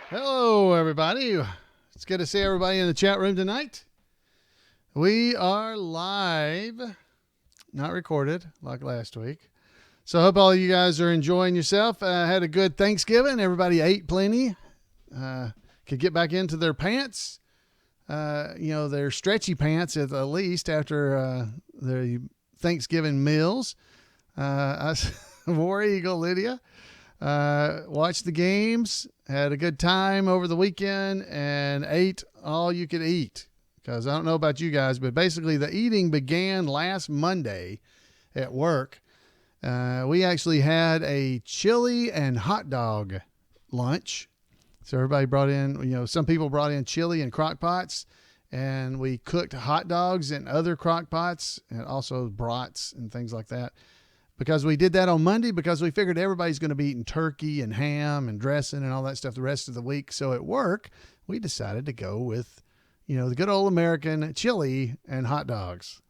Hello, everybody. It's good to see everybody in the chat room tonight. We are live, not recorded like last week. So I hope all of you guys are enjoying yourself. Had a good Thanksgiving. Everybody ate plenty. Could get back into their pants. Their stretchy pants at the least after their Thanksgiving meals. War Eagle Lydia. Watched the games, had a good time over the weekend, and ate all you could eat. Because I don't know about you guys, but basically the eating began last Monday at work. We actually had a chili and hot dog lunch. So everybody brought in, some people brought in chili and crock pots, and we cooked hot dogs in other crock pots and also brats and things like that. Because we did that on Monday because we figured everybody's going to be eating turkey and ham and dressing and all that stuff the rest of the week. So at work, we decided to go with, the good old American chili and hot dogs.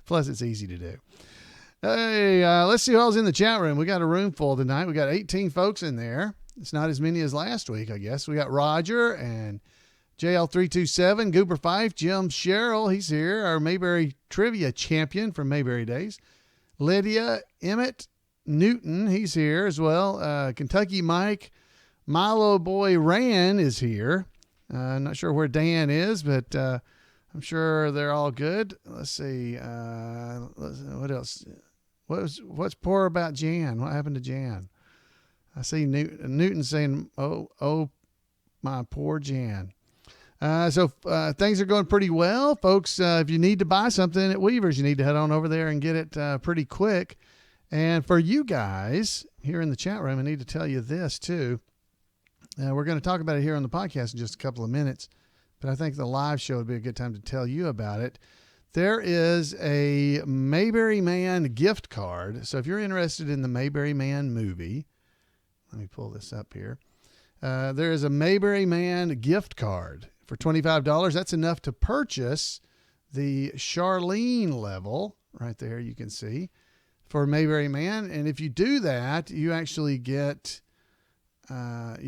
Plus, it's easy to do. Hey, let's see who else in the chat room. We got a room full tonight. We got 18 folks in there. It's not as many as last week, I guess. We got Roger and JL327, Goober Fife, Jim Sherrill. He's here, our Mayberry trivia champion from Mayberry days. Lydia, Emmett, Newton, he's here as well. Kentucky Mike, Milo Boy Ran is here. I'm not sure where Dan is, but I'm sure they're all good. Let's see. What else? What's poor about Jan? What happened to Jan? I see Newton saying, oh, my poor Jan. So things are going pretty well, folks. If you need to buy something at Weaver's, you need to head on over there and get it pretty quick. And for you guys here in the chat room, I need to tell you this too. We're going to talk about it here on the podcast in just a couple of minutes, but I think the live show would be a good time to tell you about it. There is a Mayberry Man gift card. So if you're interested in the Mayberry Man movie, let me pull this up here. There is a Mayberry Man gift card. For $25, that's enough to purchase the Charlene level right there. You can see for Mayberry Man. And if you do that, you actually get, let's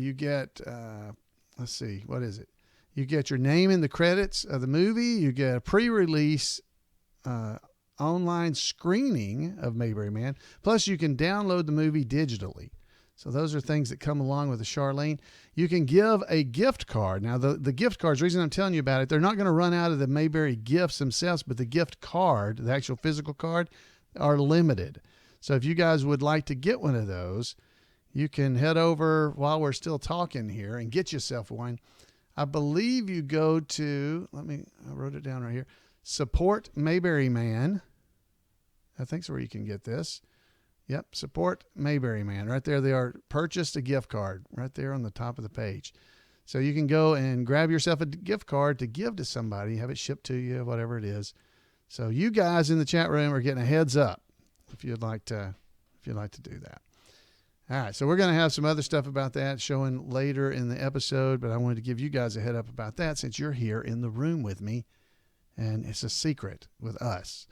see, what is it? You get your name in the credits of the movie. You get a pre-release, online screening of Mayberry Man. Plus you can download the movie digitally. So those are things that come along with the Charlene. You can give a gift card. Now, the gift cards, the reason I'm telling you about it, they're not going to run out of the Mayberry gifts themselves, but the gift card, the actual physical card, are limited. So if you guys would like to get one of those, you can head over while we're still talking here and get yourself one. I believe you go to, I wrote it down right here, Support Mayberry Man. I think that's where you can get this. Yep, Support Mayberry Man. Right there they are. Purchased a gift card right there on the top of the page. So you can go and grab yourself a gift card to give to somebody, have it shipped to you, whatever it is. So you guys in the chat room are getting a heads up if you'd like to do that. All right, so we're going to have some other stuff about that showing later in the episode, but I wanted to give you guys a head up about that since you're here in the room with me, and it's a secret with us.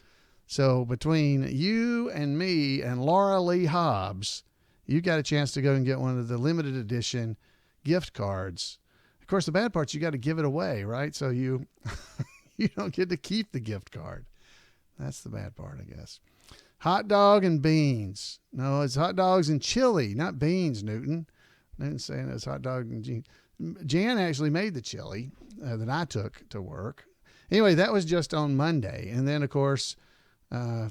So between you and me and Laura Lee Hobbs, you got a chance to go and get one of the limited edition gift cards. Of course, the bad part's you got to give it away, right? So you don't get to keep the gift card. That's the bad part, I guess. Hot dog and beans. No, it's hot dogs and chili, not beans, Newton. Newton's saying it's hot dog and beans. Jan actually made the chili that I took to work. Anyway, that was just on Monday. And then, of course,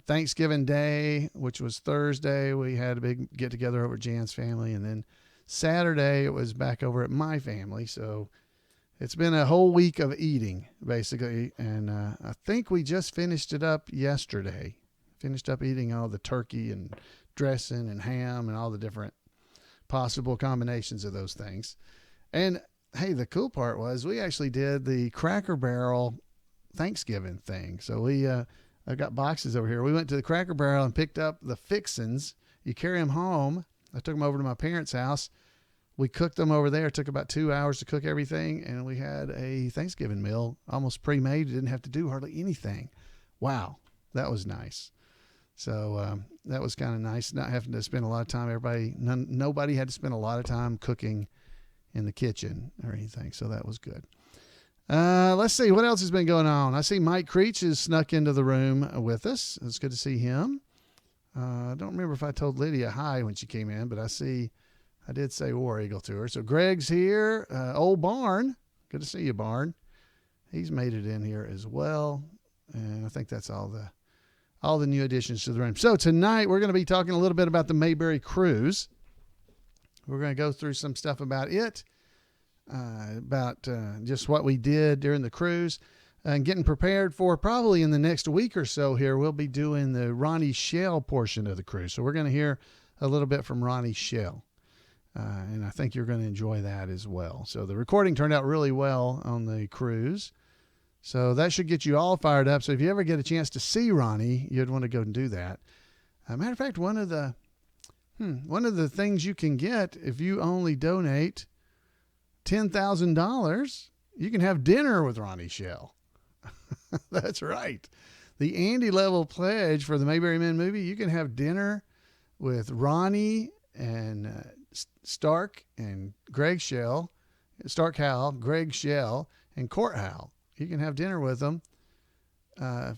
Thanksgiving Day, which was Thursday, we had a big get together over at Jan's family. And then Saturday, it was back over at my family. So it's been a whole week of eating, basically. And I think we just finished it up yesterday. Finished up eating all the turkey and dressing and ham and all the different possible combinations of those things. And hey, the cool part was we actually did the Cracker Barrel Thanksgiving thing. So I've got boxes over here. We went to the Cracker Barrel and picked up the fixins. You carry them home. I took them over to my parents' house. We cooked them over there. It took about 2 hours to cook everything. And we had a Thanksgiving meal almost pre-made. Didn't have to do hardly anything. Wow. That was nice. So that was kind of nice, not having to spend a lot of time. Nobody had to spend a lot of time cooking in the kitchen or anything. So that was good. Let's see what else has been going on. I see Mike Creech has snuck into the room with us. It's good to see him. I don't remember if I told Lydia hi when she came in, but I did say War Eagle to her. So Greg's here. Old Barn. Good to see you, Barn. He's made it in here as well. And I think that's all the new additions to the room. So tonight we're going to be talking a little bit about the Mayberry Cruise. We're going to go through some stuff about it, about just what we did during the cruise, and getting prepared for probably in the next week or so here, we'll be doing the Ronnie Shell portion of the cruise. So we're going to hear a little bit from Ronnie Shell. And I think you're going to enjoy that as well. So the recording turned out really well on the cruise. So that should get you all fired up. So if you ever get a chance to see Ronnie, you'd want to go and do that. Matter of fact, one of the things you can get if you only donate $10,000, you can have dinner with Ronnie Shell. That's right. The Andy level pledge for the Mayberry Men movie, you can have dinner with Ronnie and Stark and Greg Shell, Stark Howell, Greg Shell, and Court Howell. You can have dinner with them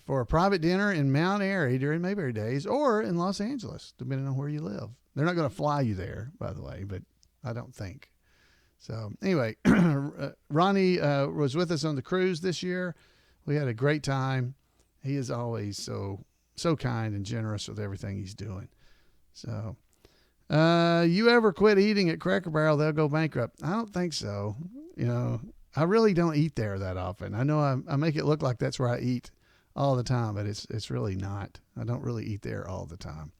for a private dinner in Mount Airy during Mayberry Days or in Los Angeles, depending on where you live. They're not going to fly you there, by the way, but I don't think. So anyway, Ronnie was with us on the cruise this year. We had a great time. He is always so kind and generous with everything he's doing. So you ever quit eating at Cracker Barrel, they'll go bankrupt? I don't think so. You know, I really don't eat there that often. I know I make it look like that's where I eat all the time, but it's really not. I don't really eat there all the time.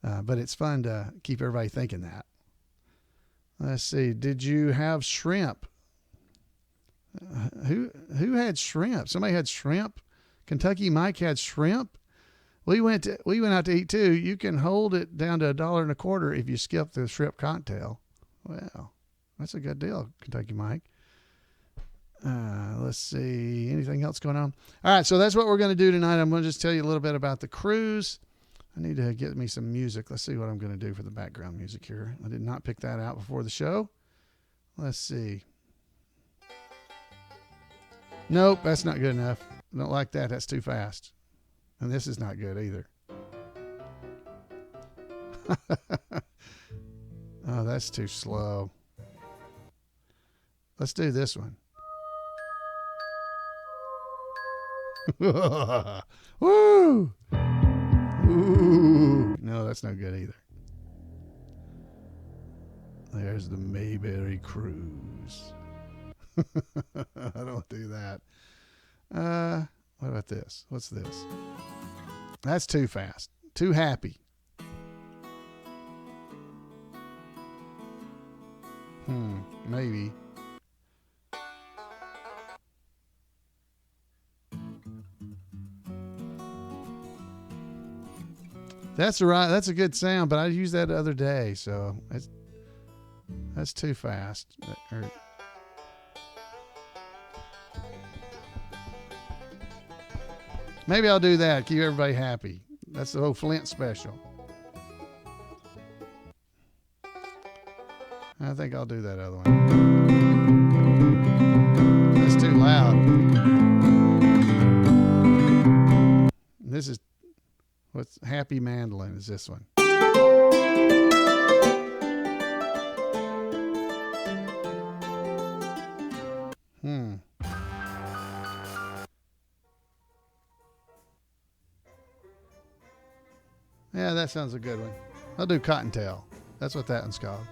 But it's fun to keep everybody thinking that. Let's see. Did you have shrimp? Who had shrimp? Somebody had shrimp. Kentucky Mike had shrimp. We went out to eat too. You can hold it down to $1.25 if you skip the shrimp cocktail. Well, that's a good deal, Kentucky Mike. Let's see. Anything else going on? All right, so that's what we're going to do tonight. I'm going to just tell you a little bit about the cruise. I need to get me some music. Let's see what I'm going to do for the background music here. I did not pick that out before the show. Let's see. Nope, that's not good enough. I don't like that. That's too fast. And this is not good either. Oh, that's too slow. Let's do this one. Woo! Ooh. No, that's not good either. There's the Mayberry Cruise. I don't do that. What about this? What's this? That's too fast. Too happy. Maybe. That's right. That's a good sound, but I used that the other day, so that's too fast. Maybe I'll do that. Keep everybody happy. That's the whole Flint special. I think I'll do that other one. That's too loud. This is what's Happy Mandolin is this one. Yeah, that sounds a good one. I'll do Cottontail. That's what that one's called.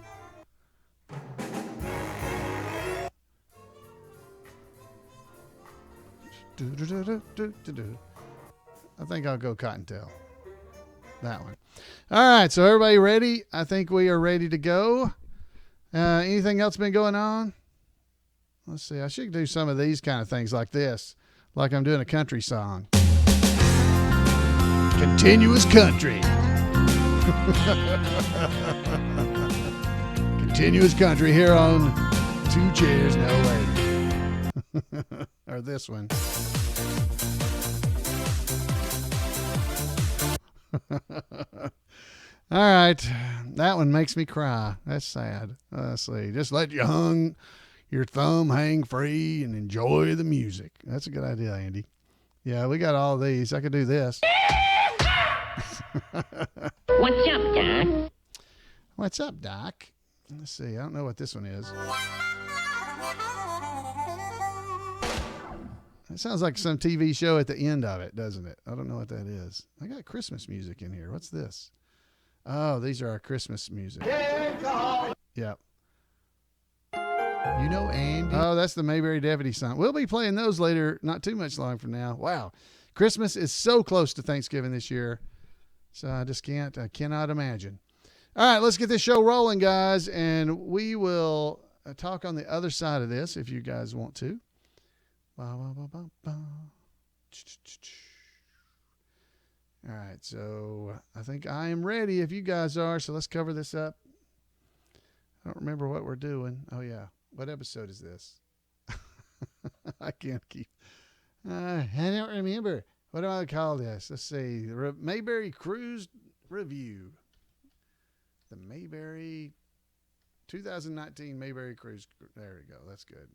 I think I'll go Cottontail. That one. All right, so everybody ready? I think we are ready to go. Anything else been going on? Let's see. I should do some of these kind of things like this, like I'm doing a country song. Continuous country. Continuous country here on Two Chairs No Lady. Or this one. All right. That one makes me cry. That's sad. Let's see. Just let your thumb hang free and enjoy the music. That's a good idea, Andy. Yeah, we got all these. I could do this. What's up, Doc? What's up, Doc? Let's see. I don't know what this one is. It sounds like some TV show at the end of it, doesn't it? I don't know what that is. I got Christmas music in here. What's this? Oh, these are our Christmas music. Yeah. You know Andy? Oh, that's the Mayberry Deputy song. We'll be playing those later, not too much long from now. Wow. Christmas is so close to Thanksgiving this year. So I cannot imagine. All right, let's get this show rolling, guys, and we will talk on the other side of this if you guys want to. All right, so I think I am ready if you guys are, so let's cover this up. I don't remember what we're doing. Oh, yeah. What episode is this? I can't keep. I don't remember. What do I call this? Let's see. The Mayberry Cruise Review. The Mayberry 2019 Mayberry Cruise. There we go. That's good.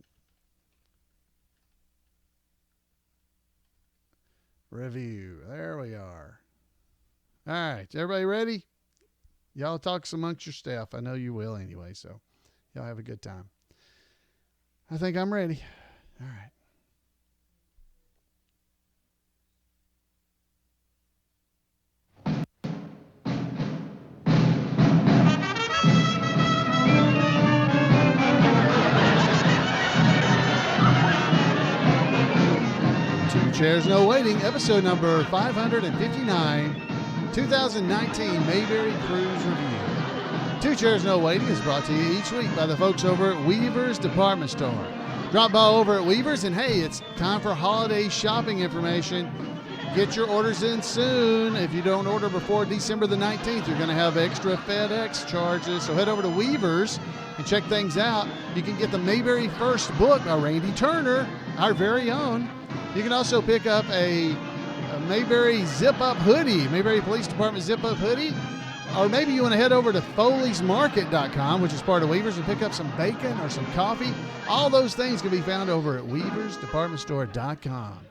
Review. There we are. All right. Everybody ready? Y'all talk amongst your staff. I know you will anyway, so y'all have a good time. I think I'm ready. All right. Two Chairs No Waiting, episode number 559, 2019 Mayberry Cruise Review. Two Chairs No Waiting is brought to you each week by the folks over at Weaver's Department Store. Drop by over at Weaver's, and hey, it's time for holiday shopping information. Get your orders in soon. If you don't order before December the 19th, you're going to have extra FedEx charges. So head over to Weaver's and check things out. You can get the Mayberry First book by Randy Turner, our very own. You can also pick up a Mayberry zip-up hoodie, Mayberry Police Department zip-up hoodie. Or maybe you want to head over to Foley'sMarket.com, which is part of Weaver's, and pick up some bacon or some coffee. All those things can be found over at Weaver'sDepartmentStore.com.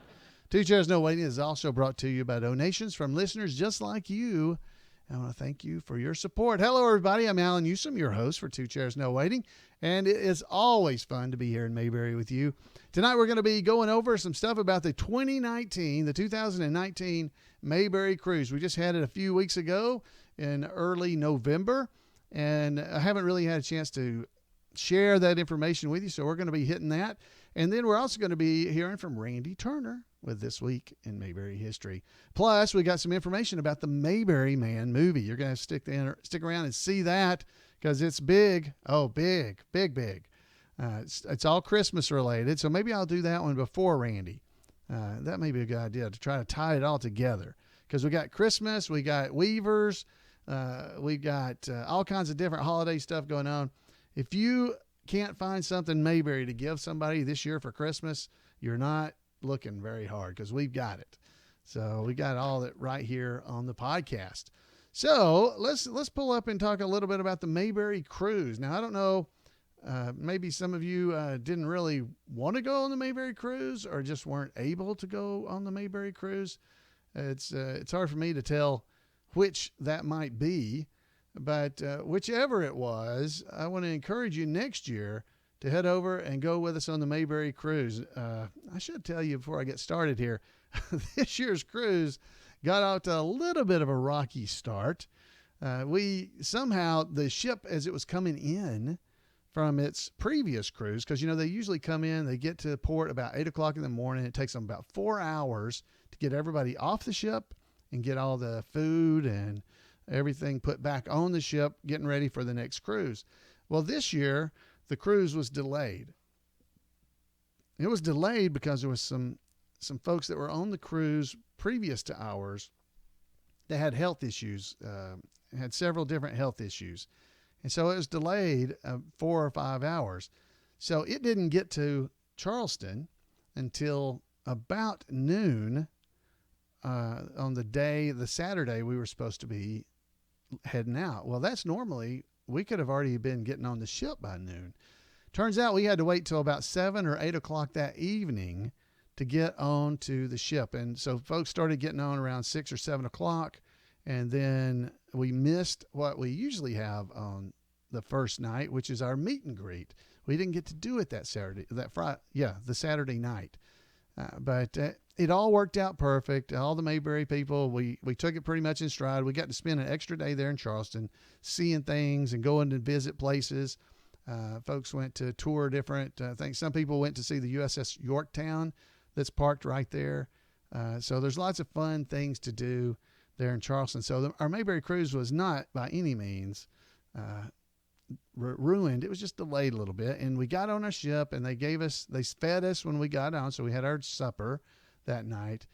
Two Chairs No Waiting is also brought to you by donations from listeners just like you. I want to thank you for your support. Hello, everybody. I'm Alan Newsom, your host for Two Chairs No Waiting, and it is always fun to be here in Mayberry with you. Tonight, we're going to be going over some stuff about the 2019 Mayberry Cruise. We just had it a few weeks ago in early November, and I haven't really had a chance to share that information with you, so we're going to be hitting that. And then we're also going to be hearing from Randy Turner with This Week in Mayberry History. Plus, we got some information about the Mayberry Man movie. You're going to stick around and see that because it's big. Oh, big. It's all Christmas related, so maybe I'll do that one before Randy. That may be a good idea to try to tie it all together because we got Christmas, we got Weavers, we got all kinds of different holiday stuff going on. If you can't find something Mayberry to give somebody this year for Christmas, you're not looking very hard because we've got it. So we got all that right here on the podcast. So let's pull up and talk a little bit about the Mayberry Cruise. Now, I don't know, maybe some of you didn't really want to go on the Mayberry Cruise or just weren't able to go on the Mayberry Cruise. It's hard for me to tell which that might be. But whichever it was, I want to encourage you next year to head over and go with us on the Mayberry Cruise. I should tell you before I get started here, this year's cruise got out to a little bit of a rocky start. The ship, as it was coming in from its previous cruise, because, they usually come in, they get to port about 8 o'clock in the morning. It takes them about 4 hours to get everybody off the ship and get all the food and everything put back on the ship, getting ready for the next cruise. Well, this year, the cruise was delayed. It was delayed because there was some folks that were on the cruise previous to ours that had health issues, had several different health issues. And so it was delayed 4 or 5 hours. So it didn't get to Charleston until about noon on the Saturday we were supposed to be heading out. Well, that's normally, we could have already been getting on the ship by noon. Turns out we had to wait till about 7 or 8 o'clock that evening to get on to the ship. And so folks started getting on around 6 or 7 o'clock. And then we missed what we usually have on the first night, which is our meet and greet. We didn't get to do it that Saturday, the Saturday night. But it all worked out perfect. All the Mayberry people, we took it pretty much in stride. We got to spend an extra day there in Charleston, seeing things and going to visit places. Folks went to tour different things. Some people went to see the USS Yorktown that's parked right there. So there's lots of fun things to do there in Charleston. So our Mayberry cruise was not by any means ruined. It was just delayed a little bit. And we got on our ship, and they fed us when we got on. So we had our supper that night.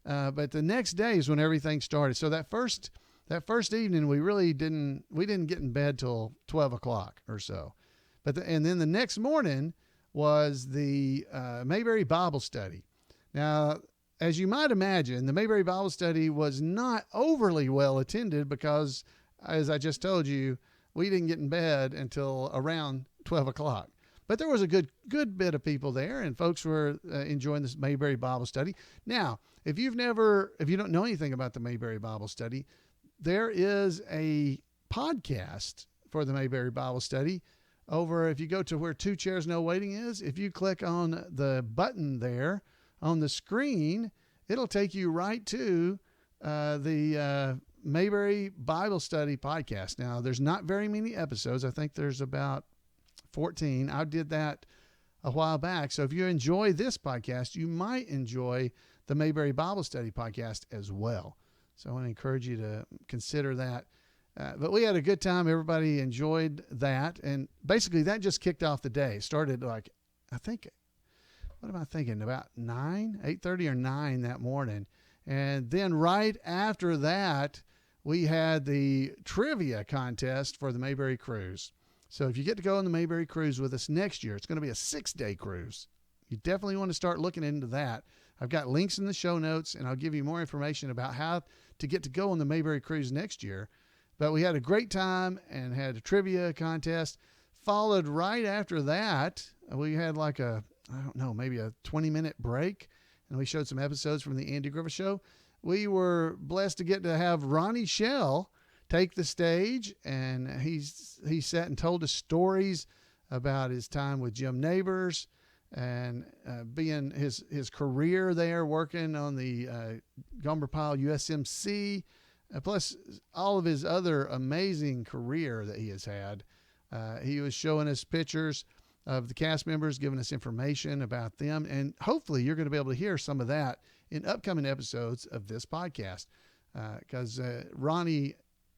But the next day is when everything started. So that first evening, we didn't get in bed till 12 o'clock or so. And then the next morning was the Mayberry Bible study. Now, as you might imagine, the Mayberry Bible study was not overly well attended because, as I just told you, we didn't get in bed until around 12 o'clock. But there was a good bit of people there, and folks were enjoying this Mayberry Bible study. Now, if you don't know anything about the Mayberry Bible study, there is a podcast for the Mayberry Bible study over, if you go to where Two Chairs No Waiting is, if you click on the button there on the screen, it'll take you right to the Mayberry Bible Study podcast. Now, there's not very many episodes. I think there's about 14. I did that a while back. So if you enjoy this podcast, you might enjoy the Mayberry Bible Study podcast as well. So I want to encourage you to consider that. But we had a good time. Everybody enjoyed that. And basically that just kicked off the day. It started about 8:30 or 9 that morning. And then right after that, we had the trivia contest for the Mayberry Cruise. So if you get to go on the Mayberry Cruise with us next year, it's going to be a 6-day cruise. You definitely want to start looking into that. I've got links in the show notes, and I'll give you more information about how to get to go on the Mayberry Cruise next year. But we had a great time and had a trivia contest. Followed right after that, we had maybe a 20-minute break, and we showed some episodes from the Andy Griffith Show. We were blessed to get to have Ronnie Shell take the stage, and he sat and told us stories about his time with Jim Neighbors and being his career there, working on the Gomer Pyle USMC, plus all of his other amazing career that he has had. He was showing us pictures of the cast members, giving us information about them, and hopefully you're going to be able to hear some of that in upcoming episodes of this podcast, because Ronnie,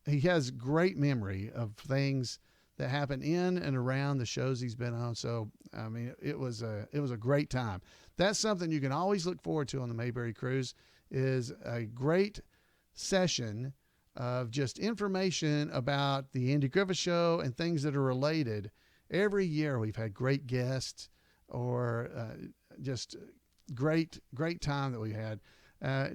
he has great memory of things that happen in and around the shows he's been on. So, I mean, it was a great time. That's something you can always look forward to on the Mayberry Cruise, is a great session of just information about the Andy Griffith Show and things that are related. Every year we've had great guests or just great time that we had.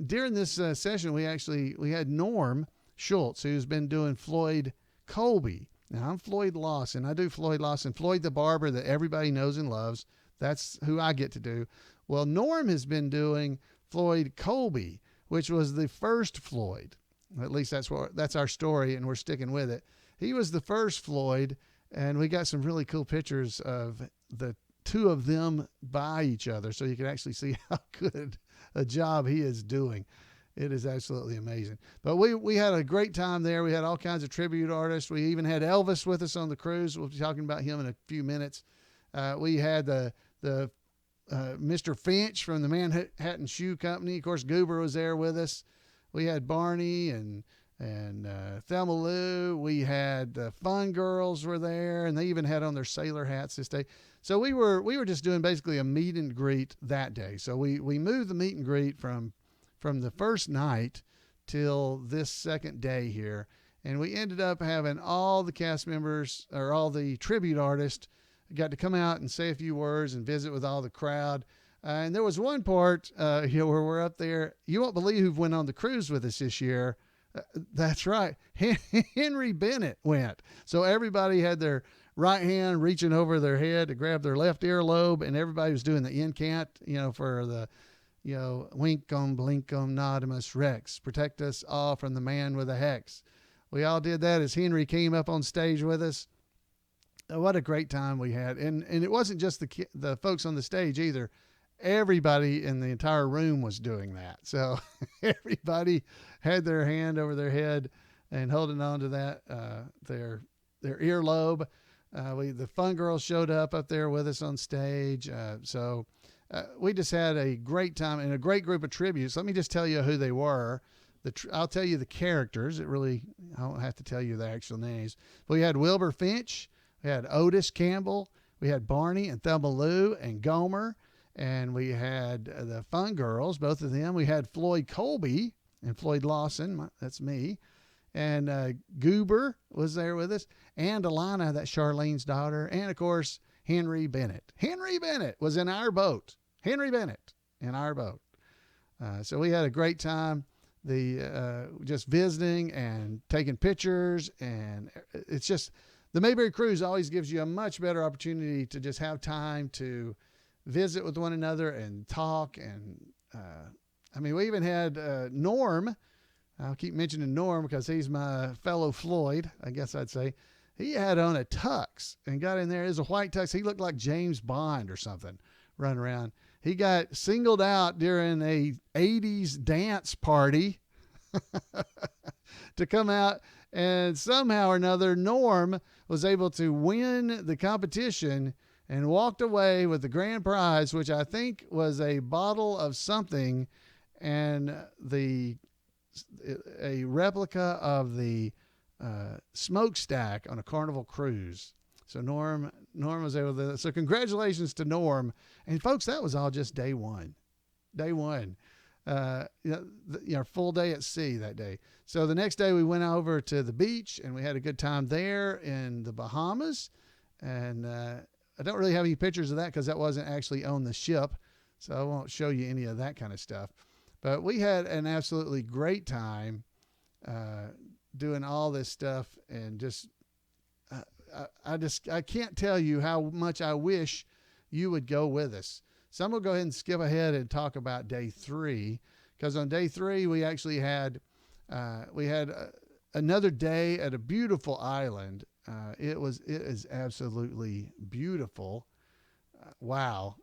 During this session, we had Norm Schultz, who's been doing Floyd Colby. Now, I'm Floyd Lawson. I do Floyd Lawson, Floyd the barber that everybody knows and loves. That's who I get to do. Well, Norm has been doing Floyd Colby, which was the first Floyd. At least that's our story, and we're sticking with it. He was the first Floyd, and we got some really cool pictures of the two of them by each other, so you can actually see how good a job he is doing. It is absolutely amazing. But we had a great time there. We had all kinds of tribute artists. We even had Elvis with us on the cruise. We'll be talking about him in a few minutes. We had the Mr. Finch from the Manhattan Shoe Company. Of course, Goober was there with us. We had Barney and Thelma Lou. We had the Fun Girls were there, and they even had on their sailor hats this day. So we were just doing basically a meet and greet that day. So we moved the meet and greet from the first night till this second day here. And we ended up having all the cast members, or all the tribute artists, got to come out and say a few words and visit with all the crowd. And there was one part where we're up there. You won't believe who went on the cruise with us this year. That's right. Henry Bennett went. So everybody had their right hand reaching over their head to grab their left earlobe, and everybody was doing the incant, for the, winkum, blinkum, nodimus rex, protect us all from the man with a hex. We all did that as Henry came up on stage with us. What a great time we had. And it wasn't just the folks on the stage either. Everybody in the entire room was doing that. So everybody had their hand over their head and holding on to that, their earlobe. The fun girls showed up there with us on stage. So we just had a great time and a great group of tributes. Let me just tell you who they were. I'll tell you the characters. I don't have to tell you the actual names. We had Wilbur Finch. We had Otis Campbell. We had Barney and Thelma Lou and Gomer. And we had the Fun Girls, both of them. We had Floyd Colby and Floyd Lawson. That's me. And Goober was there with us. And Alana, that's Charlene's daughter. And, of course, Henry Bennett. Henry Bennett was in our boat. Henry Bennett in our boat. So we had a great time. Just visiting and taking pictures. And it's just, the Mayberry Cruise always gives you a much better opportunity to just have time to visit with one another and talk. And we even had Norm. I'll keep mentioning Norm because he's my fellow Floyd, I guess I'd say. He had on a tux and got in there. It was a white tux. He looked like James Bond or something running around. He got singled out during a 80s dance party to come out, and somehow or another Norm was able to win the competition and walked away with the grand prize, which I think was a bottle of something and a replica of the smokestack on a Carnival cruise. So Norm was able to. So congratulations to Norm. And folks, that was all just day one. Day one. Full day at sea that day. So the next day we went over to the beach and we had a good time there in the Bahamas. And I don't really have any pictures of that because that wasn't actually on the ship. So I won't show you any of that kind of stuff. But we had an absolutely great time doing all this stuff, and just I can't tell you how much I wish you would go with us. So I'm going to go ahead and skip ahead and talk about day 3, because on day 3 we actually had another day at a beautiful island. It is absolutely beautiful. Wow.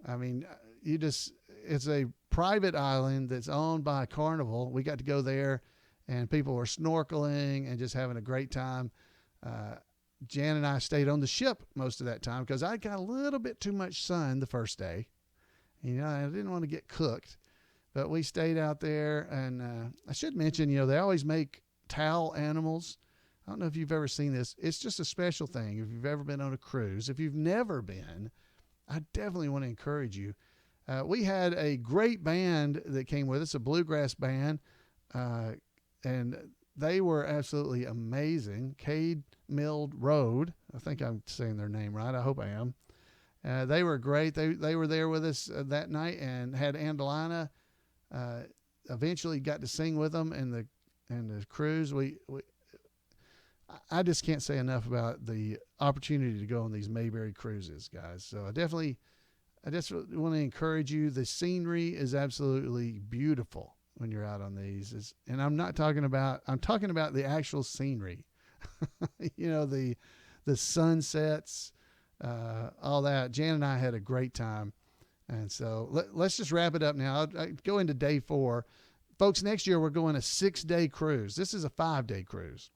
It's a private island that's owned by Carnival. We got to go there and people were snorkeling and just having a great time. Jan and I stayed on the ship most of that time because I got a little bit too much sun the first day. I didn't want to get cooked, but we stayed out there. And I should mention, they always make towel animals. I don't know if you've ever seen this. It's just a special thing. If you've ever been on a cruise, if you've never been, I definitely want to encourage you. We had a great band that came with us, a bluegrass band, and they were absolutely amazing. Cade Milled Road. I think I'm saying their name right. I hope I am. They were great. They were there with us that night and had Andalina. Eventually got to sing with them in the cruise. I just can't say enough about the opportunity to go on these Mayberry cruises, guys. So I just want to encourage you. The scenery is absolutely beautiful when you're out on these. And I'm talking about the actual scenery. The sunsets, all that. Jan and I had a great time. And so let's just wrap it up now. I'll go into day 4. Folks, next year we're going a 6-day cruise. This is a 5-day cruise.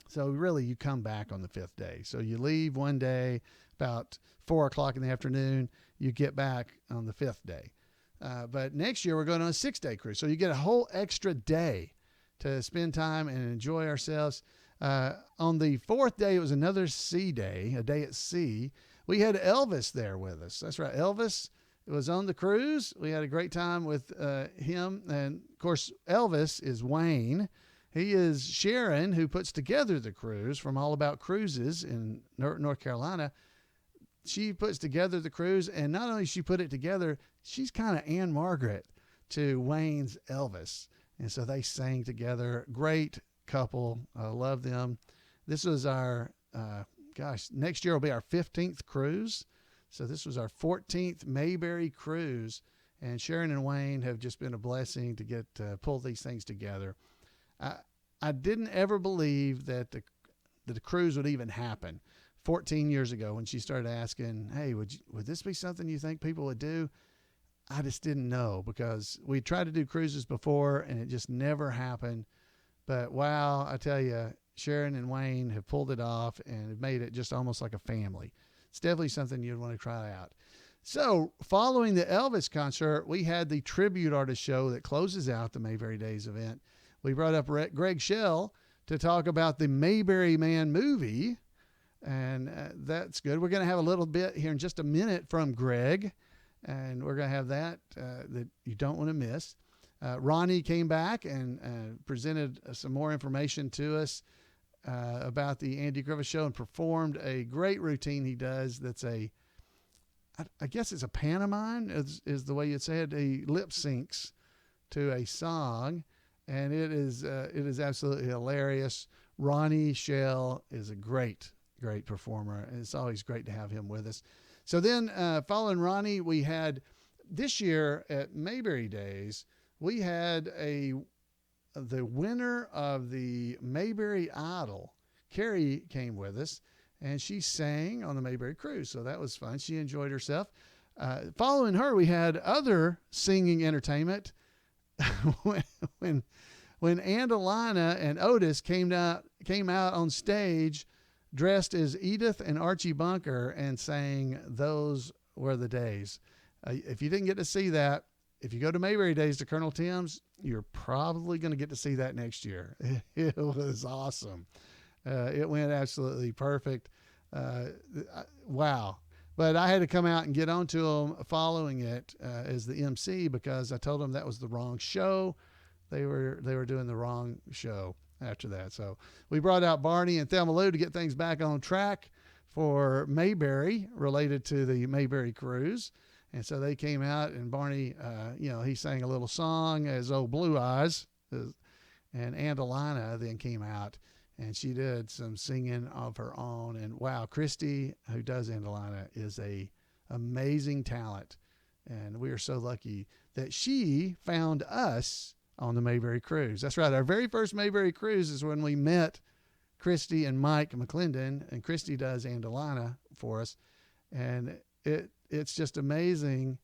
So really you come back on the 5th day. So you leave one day about 4:00 in the afternoon. You get back on the 5th day. But next year we're going on a 6-day cruise. So you get a whole extra day to spend time and enjoy ourselves. On the 4th day, it was another sea day, a day at sea. We had Elvis there with us. That's right. Elvis was on the cruise. We had a great time with him. And of course, Elvis is Wayne. He is Sharon, who puts together the cruise from All About Cruises in North Carolina. She puts together the cruise, and not only she put it together, she's kind of Anne Margaret to Wayne's Elvis. And so they sang together. Great couple. I love them. This was our, next year will be our 15th cruise. So this was our 14th Mayberry cruise. And Sharon and Wayne have just been a blessing to get pull these things together. I didn't ever believe that the cruise would even happen 14 years ago when she started asking, hey, would this be something you think people would do? I just didn't know, because we tried to do cruises before and it just never happened. But wow, I tell you, Sharon and Wayne have pulled it off and have made it just almost like a family. It's definitely something you'd want to try out. So following the Elvis concert, we had the tribute artist show that closes out the Mayberry Days event. We brought up Greg Shell to talk about the Mayberry Man movie, and that's good. We're going to have a little bit here in just a minute from Greg, and we're going to have that you don't want to miss. Ronnie came back and presented some more information to us about the Andy Griffith Show and performed a great routine he does. That's I guess it's a pantomime is the way you'd say it. He lip syncs to a song, and it is absolutely hilarious. Ronnie Shell is a great performer, and it's always great to have him with us. So then following Ronnie, we had this year at Mayberry Days, we had the winner of the Mayberry Idol. Carrie came with us, and she sang on the Mayberry cruise. So that was fun. She enjoyed herself. Following her, we had other singing entertainment. when Andalina and Otis came out on stage dressed as Edith and Archie Bunker and sang "Those Were the Days." If you didn't get to see that, if you go to Mayberry Days to Colonel Tim's, you're probably going to get to see that next year. It was awesome. It went absolutely perfect. Wow. But I had to come out and get onto them following it as the MC, because I told them that was the wrong show. They were doing the wrong show after that. So we brought out Barney and Thelma Lou to get things back on track for Mayberry, related to the Mayberry cruise. And so they came out, and Barney, he sang a little song as old Blue Eyes, and Andalina then came out, and she did some singing of her own. And wow, Christy, who does Andalina, is a amazing talent. And we are so lucky that she found us on the Mayberry cruise. That's right. Our very first Mayberry cruise is when we met Christy and Mike McClendon, and Christy does Andalina for us. And it's just amazing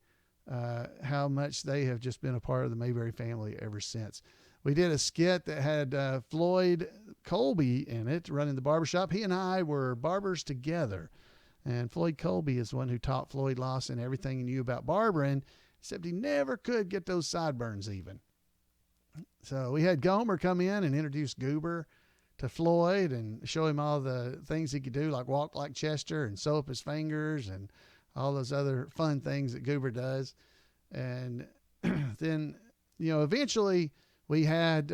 how much they have just been a part of the Mayberry family ever since. We did a skit that had Floyd Colby in it, running the barbershop. He and I were barbers together. And Floyd Colby is the one who taught Floyd Lawson everything he knew about barbering, except he never could get those sideburns even. So we had Gomer come in and introduce Goober to Floyd and show him all the things he could do, like walk like Chester and sew up his fingers and all those other fun things that Goober does. And then, eventually we had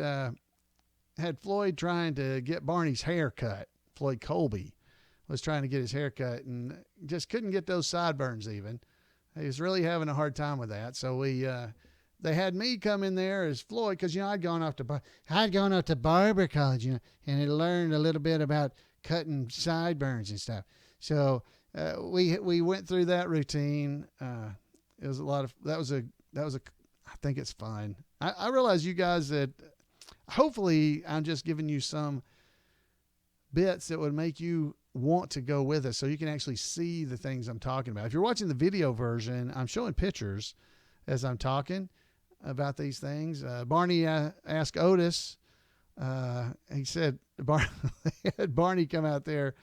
Floyd trying to get Barney's hair cut. Floyd Colby was trying to get his hair cut and just couldn't get those sideburns even. He was really having a hard time with that. So they had me come in there as Floyd, because I'd gone off to barber college, and had learned a little bit about cutting sideburns and stuff. So we went through that routine. It was a lot of that was a I think it's fun. I realize you guys that hopefully I'm just giving you some bits that would make you want to go with us, so you can actually see the things I'm talking about. If you're watching the video version, I'm showing pictures as I'm talking about these things. Barney asked Otis, he said, had Barney come out there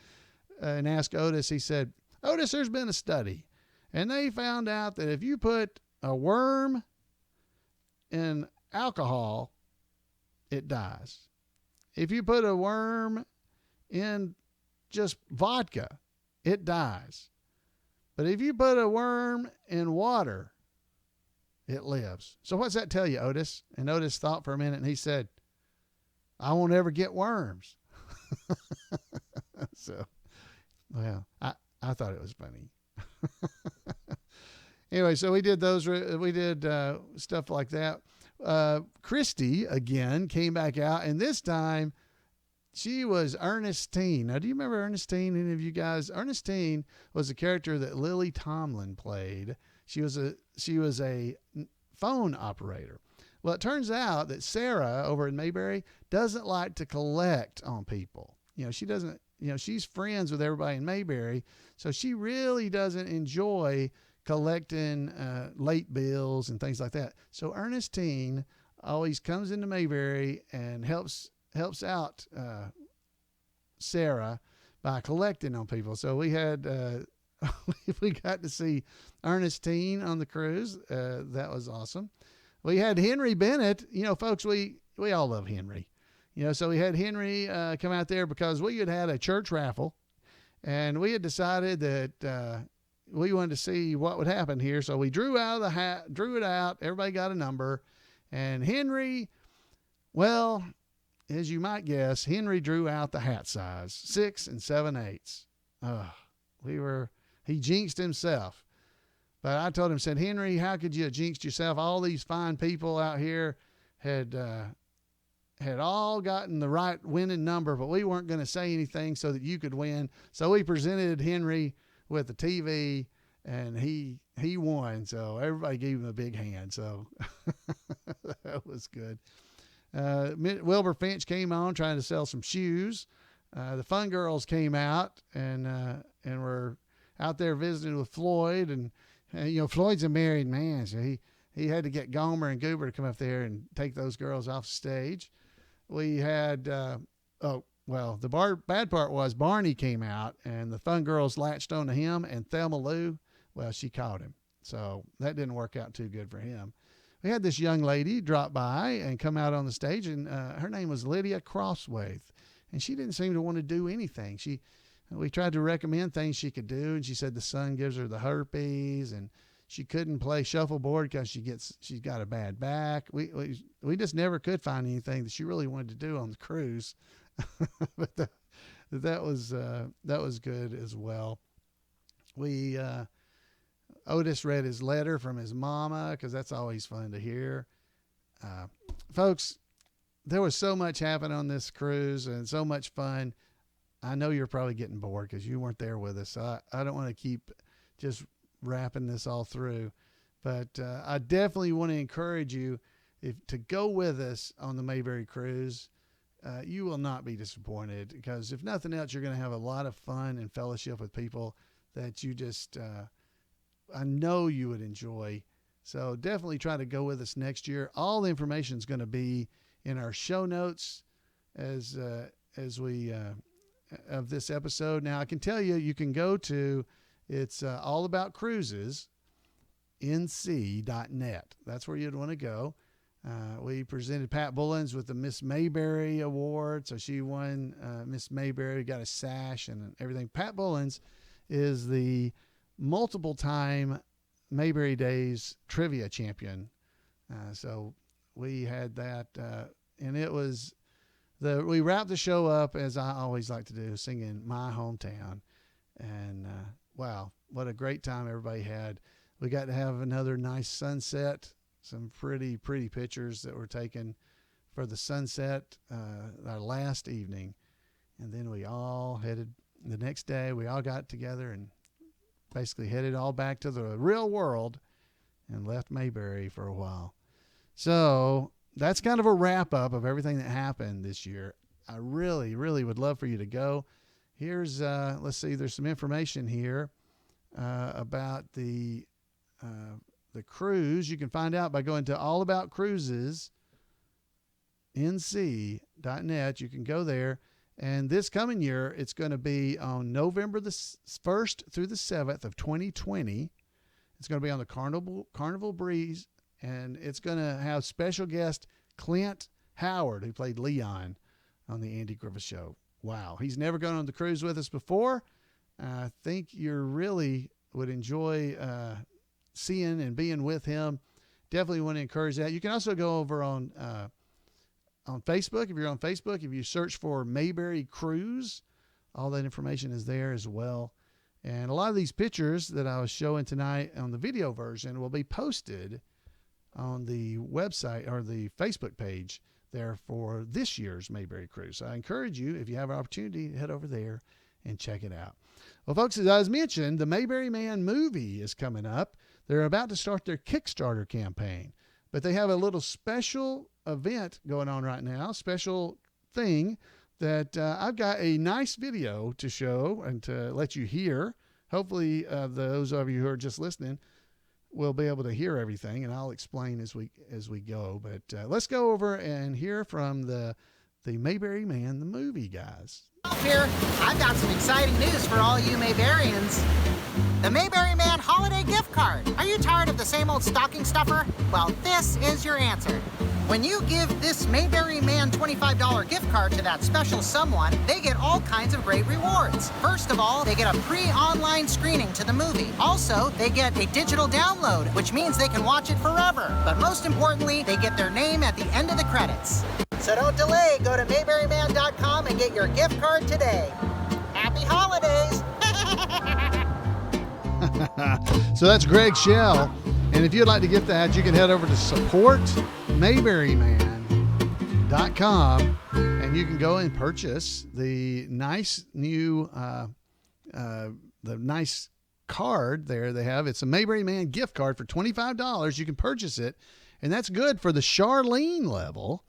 and ask Otis, he said, Otis, there's been a study, and they found out that if you put a worm in alcohol, it dies. If you put a worm in just vodka, it dies. But if you put a worm in water, it lives. So what's that tell you, Otis? And Otis thought for a minute, and he said, I won't ever get worms. So, well, I thought it was funny. Anyway, so we did stuff like that. Christy, again, came back out, and this time She was Ernestine. Now, do you remember Ernestine? Any of you guys? Ernestine was a character that Lily Tomlin played. She was a phone operator. Well, it turns out that Sarah over in Mayberry doesn't like to collect on people. She doesn't. She's friends with everybody in Mayberry, so she really doesn't enjoy collecting late bills and things like that. So Ernestine always comes into Mayberry and helps out Sarah by collecting on people. So we had we got to see Ernestine on the cruise. That was awesome. We had Henry Bennett. Folks, we all love Henry. So we had Henry come out there because we had a church raffle, and we had decided that we wanted to see what would happen here. So we drew out of the hat, drew it out. Everybody got a number, and Henry, well, as you might guess, Henry drew out the hat size, 6 7/8. He jinxed himself. But I told him, said, Henry, how could you have jinxed yourself? All these fine people out here had all gotten the right winning number, but we weren't going to say anything so that you could win. So we presented Henry with the TV, and he won. So everybody gave him a big hand. So that was good. Wilbur Finch came on trying to sell some shoes. The Fun Girls came out and were out there visiting with Floyd. And Floyd's a married man, so he had to get Gomer and Goober to come up there and take those girls off stage. We had, the bad part was Barney came out, and the Fun Girls latched onto him, and Thelma Lou, well, she caught him. So that didn't work out too good for him. We had this young lady drop by and come out on the stage, and her name was Lydia Crosswaith, and she didn't seem to want to do anything. We tried to recommend things she could do, and she said the sun gives her the herpes, and she couldn't play shuffleboard because she's got a bad back. We just never could find anything that she really wanted to do on the cruise, but that was good as well. Otis read his letter from his mama, because that's always fun to hear. Folks, there was so much happening on this cruise and so much fun. I know you're probably getting bored because you weren't there with us. So I don't want to keep just wrapping this all through, but I definitely want to encourage you to go with us on the Mayberry cruise. You will not be disappointed, because if nothing else, you're going to have a lot of fun and fellowship with people that you just I know you would enjoy. So definitely try to go with us next year. All the information is going to be in our show notes as we of this episode. Now I can tell you can go to it's all about cruises nc.net. That's where you'd want to go. We presented Pat Bullens with the Miss Mayberry Award. So she won Miss Mayberry, got a sash and everything. Pat Bullens is the multiple time Mayberry Days trivia champion. So we had that, and it was we wrapped the show up, as I always like to do, singing My Hometown. And wow, what a great time everybody had. We got to have another nice sunset, some pretty pictures that were taken for the sunset our last evening. And then we all headed, the next day, we all got together and basically headed all back to the real world and left Mayberry for a while. So that's kind of a wrap up of everything that happened this year. I really would love for you to go. Here's, let's see, there's some information here about the cruise. You can find out by going to allaboutcruises.nc.net. You can go there. And this coming year, it's going to be on November the 1st through the 7th of 2020. It's going to be on the Carnival Breeze, and it's going to have special guest Clint Howard, who played Leon on the Andy Griffith Show. Wow, he's never gone on the cruise with us before. I think you really would enjoy seeing and being with him. Definitely want to encourage that. You can also go over on Facebook. If you're on Facebook, if you search for Mayberry Cruise, all that information is there as well. And a lot of these pictures that I was showing tonight on the video version will be posted on the website or the Facebook page there for this year's Mayberry Cruise. So I encourage you, if you have an opportunity, to head over there and check it out. Well, folks, as I was mentioned, the Mayberry Man movie is coming up. They're about to start their Kickstarter campaign, but they have a little special event going on right now, special thing that I've got a nice video to show and to let you hear. Hopefully, those of you who are just listening will be able to hear everything, and I'll explain as we go. But let's go over and hear from the Mayberry Man, the movie guys. Here, I've got some exciting news for all you Mayberians. The Mayberry Man Holiday Gift Card. Are you tired of the same old stocking stuffer? Well, this is your answer. When you give this Mayberry Man $25 gift card to that special someone, they get all kinds of great rewards. First of all, they get a pre-online screening to the movie. Also, they get a digital download, which means they can watch it forever. But most importantly, they get their name at the end of the credits. So don't delay. Go to mayberryman.com and get your gift card today. Happy holidays! So that's Greg Shell. And if you'd like to get that, you can head over to supportmayberryman.com and you can go and purchase the nice new, the nice card there they have. It's a Mayberry Man gift card for $25. You can purchase it, and that's good for the Charlene level.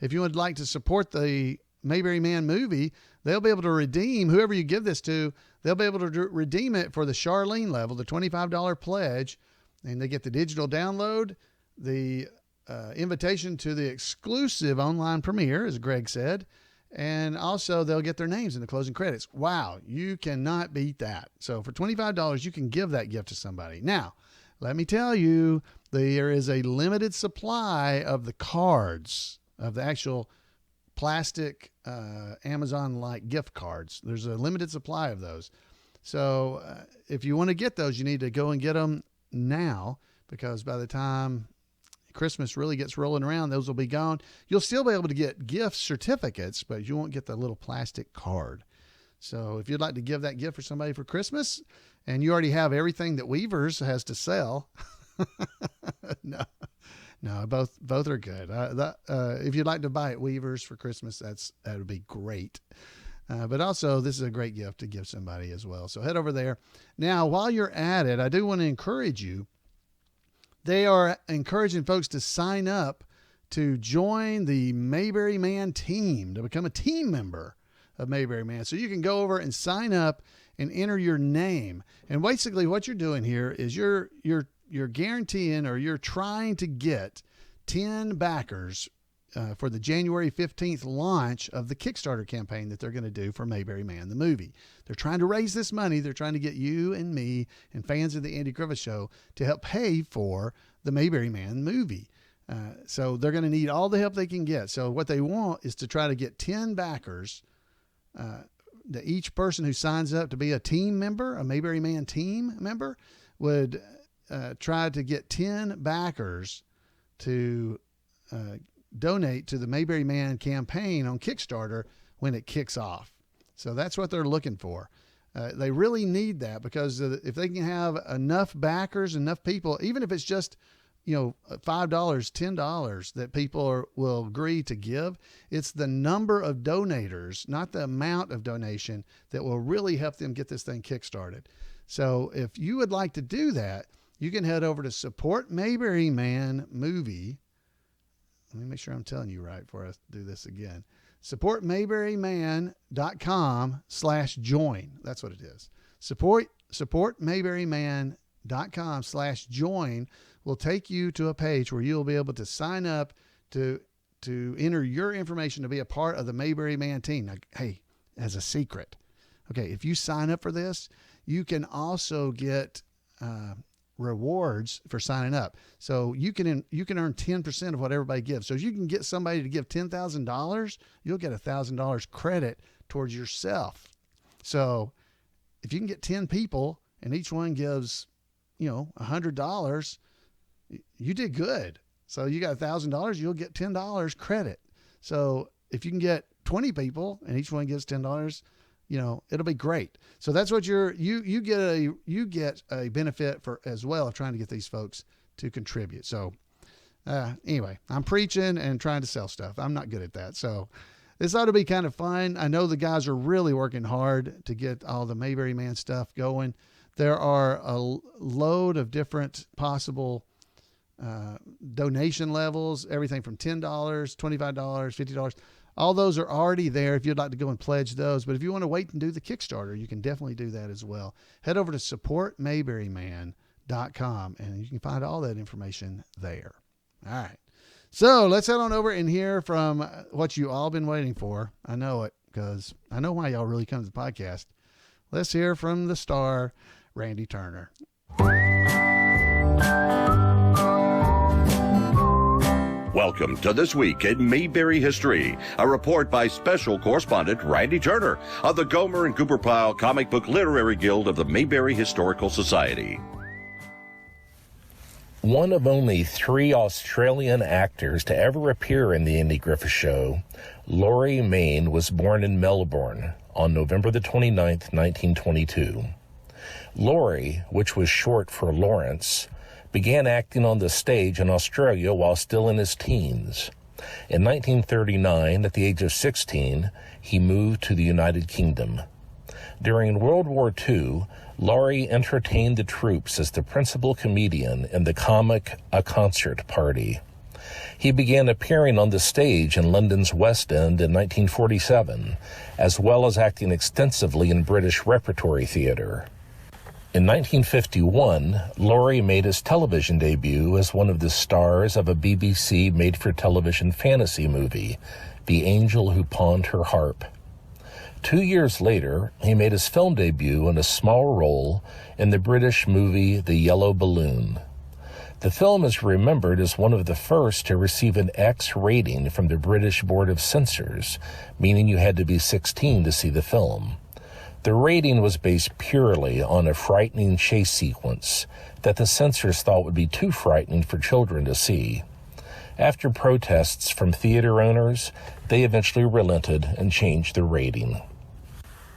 If you would like to support the Mayberry Man movie, they'll be able to redeem, whoever you give this to, they'll be able to redeem it for the Charlene level, the $25 pledge, and they get the digital download, the invitation to the exclusive online premiere, as Greg said, and also they'll get their names in the closing credits. Wow, you cannot beat that. So for $25, you can give that gift to somebody. Now, let me tell you, there is a limited supply of the cards, of the actual plastic Amazon-like gift cards. There's a limited supply of those. So if you want to get those, you need to go and get them now, because by the time Christmas really gets rolling around, those will be gone. You'll still be able to get gift certificates, but you won't get the little plastic card. So if you'd like to give that gift for somebody for Christmas and you already have everything that Weavers has to sell, no, both are good. If you'd like to buy at Weavers for Christmas, that would be great. But also, this is a great gift to give somebody as well. So head over there. Now, while you're at it, I do want to encourage you. They are encouraging folks to sign up to join the Mayberry Man team, to become a team member of Mayberry Man. So you can go over and sign up and enter your name. And basically what you're doing here is you're guaranteeing, or you're trying to get 10 backers for the January 15th launch of the Kickstarter campaign that they're going to do for Mayberry Man, the movie. They're trying to raise this money. They're trying to get you and me and fans of the Andy Griffith Show to help pay for the Mayberry Man movie. So they're going to need all the help they can get. So what they want is to try to get 10 backers, that each person who signs up to be a team member, a Mayberry Man team member, would try to get 10 backers to donate to the Mayberry Man campaign on Kickstarter when it kicks off. So that's what they're looking for. They really need that, because if they can have enough backers, enough people, even if it's just, $5, $10 that people will agree to give, it's the number of donators, not the amount of donation, that will really help them get this thing kickstarted. So if you would like to do that, you can head over to Support Mayberry Man Movie. Let me make sure I'm telling you right before I do this again. supportmayberryman.com/join. That's what it is. supportmayberryman.com/join will take you to a page where you'll be able to sign up to enter your information to be a part of the Mayberry Man team. Now, hey, as a secret, okay, if you sign up for this, you can also get rewards for signing up. So you can earn 10% of what everybody gives. So if you can get somebody to give $10,000, you'll get $1,000 credit towards yourself. So if you can get 10 people and each one gives, $100, you did good. So you got $1,000, you'll get $10 credit. So if you can get 20 people and each one gives $10, it'll be great. So that's what you get a benefit for as well of trying to get these folks to contribute. So Anyway, I'm preaching and trying to sell stuff. I'm not good at that. So this ought to be kind of fun. I know the guys are really working hard to get all the Mayberry Man stuff going. There are a load of different possible donation levels, everything from $10, $25, $50. All those are already there if you'd like to go and pledge those. But if you want to wait and do the Kickstarter, you can definitely do that as well. Head over to supportmayberryman.com and you can find all that information there. All right. So let's head on over and hear from what you all been waiting for. I know it because I know why y'all really come to the podcast. Let's hear from the star, Randy Turner. Welcome to This Week in Mayberry History, a report by special correspondent Randy Turner of the Gomer and Cooper Pyle Comic Book Literary Guild of the Mayberry Historical Society. One of only 3 Australian actors to ever appear in the Andy Griffith Show, Laurie Main was born in Melbourne on November the 29th, 1922. Laurie, which was short for Lawrence, began acting on the stage in Australia while still in his teens. In 1939, at the age of 16, he moved to the United Kingdom. During World War II, Laurie entertained the troops as the principal comedian in the comic A Concert Party. He began appearing on the stage in London's West End in 1947, as well as acting extensively in British repertory theatre. In 1951, Laurie made his television debut as one of the stars of a BBC made-for-television fantasy movie, The Angel Who Pawned Her Harp. 2 years later, he made his film debut in a small role in the British movie The Yellow Balloon. The film is remembered as one of the first to receive an X rating from the British Board of Censors, meaning you had to be 16 to see the film. The rating was based purely on a frightening chase sequence that the censors thought would be too frightening for children to see. After protests from theater owners, they eventually relented and changed the rating.